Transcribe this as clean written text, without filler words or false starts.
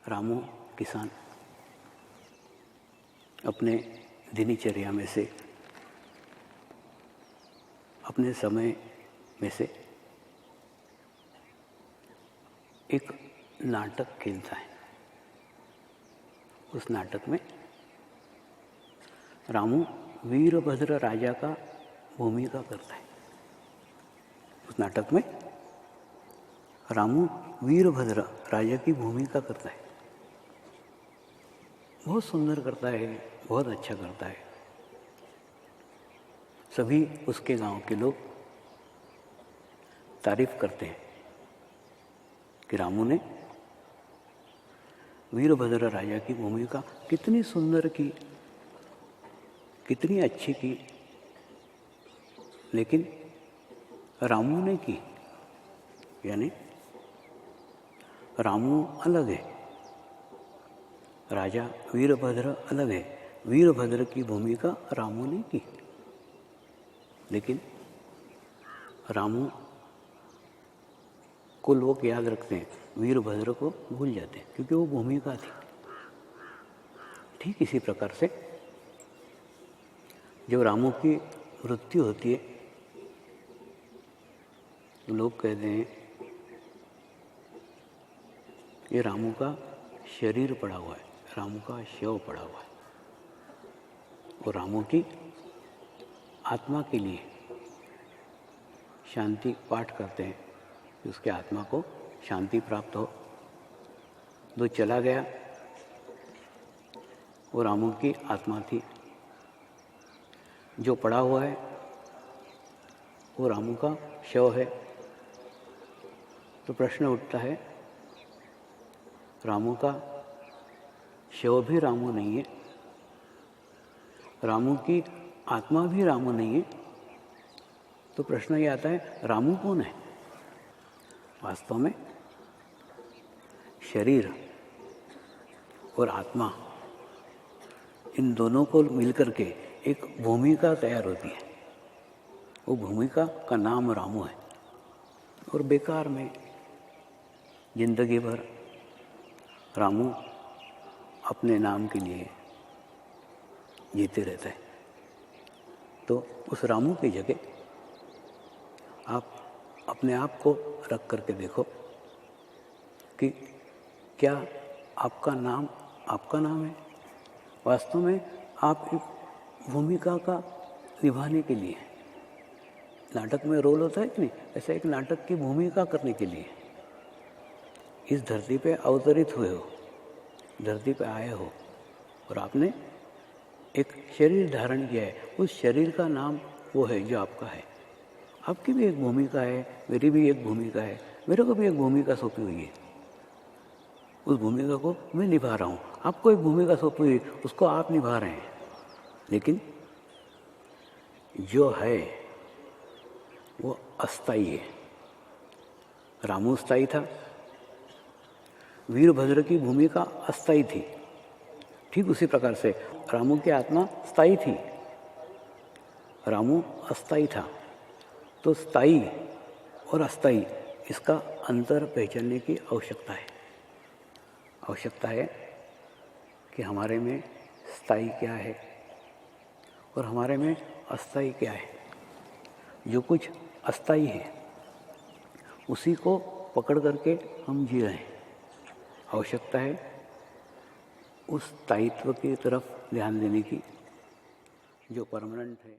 रामू किसान अपने दिनचर्या में से, अपने समय में से एक नाटक खेलता है। उस नाटक में रामू वीरभद्र राजा का भूमिका करता है। उस नाटक में रामू वीरभद्र राजा की भूमिका करता है। बहुत सुंदर करता है, बहुत अच्छा करता है। सभी उसके गांव के लोग तारीफ करते हैं कि रामू ने वीरभद्र राजा की भूमिका कितनी सुंदर की, कितनी अच्छी की। लेकिन रामू ने की, यानी रामू अलग है, राजा वीरभद्र अलग है। वीरभद्र की भूमिका रामू ने की, लेकिन रामू को लोग याद रखते हैं, वीरभद्र को भूल जाते हैं, क्योंकि वो भूमिका थी। ठीक इसी प्रकार से जब रामू की मृत्यु होती है तो लोग कहते हैं ये रामू का शरीर पड़ा हुआ है, रामू का शव पड़ा हुआ है। और रामू की आत्मा के लिए शांति पाठ करते हैं कि उसके आत्मा को शांति प्राप्त हो। जो चला गया वो रामू की आत्मा थी, जो पड़ा हुआ है वो रामू का शव है। तो प्रश्न उठता है, रामू का शव भी रामू नहीं है, रामू की आत्मा भी रामू नहीं है, तो प्रश्न ये आता है रामू कौन है? वास्तव में शरीर और आत्मा, इन दोनों को मिलकर के एक भूमिका तैयार होती है। वो भूमिका का नाम रामू है। और बेकार में जिंदगी भर रामू अपने नाम के लिए जीते रहता है। तो उस रामू की जगह आप अपने आप को रख करके देखो कि क्या आपका नाम है? वास्तव में आप एक भूमिका का निभाने के लिए, नाटक में रोल होता है कि नहीं, ऐसा एक नाटक की भूमिका करने के लिए इस धरती पे अवतरित हुए हो, धरती पे आए हो और आपने एक शरीर धारण किया है। उस शरीर का नाम वो है जो आपका है। आपकी भी एक भूमिका है, मेरी भी एक भूमिका है, मेरे को भी एक भूमिका सौंपी हुई है। उस भूमिका को मैं निभा रहा हूँ। आपको एक भूमिका सौंपी हुई, उसको आप निभा रहे हैं। लेकिन जो है वो अस्थायी है। रामू स्थायी था, वीरभद्र की भूमिका अस्थायी थी। ठीक उसी प्रकार से रामू की आत्मा स्थायी थी, रामू अस्थायी था। तो स्थायी और अस्थायी, इसका अंतर पहचानने की आवश्यकता है। आवश्यकता है कि हमारे में स्थायी क्या है और हमारे में अस्थायी क्या है। जो कुछ अस्थायी है उसी को पकड़ करके हम जी रहे हैं। आवश्यकता है उस स्थायित्व की तरफ ध्यान देने की जो परमानेंट है।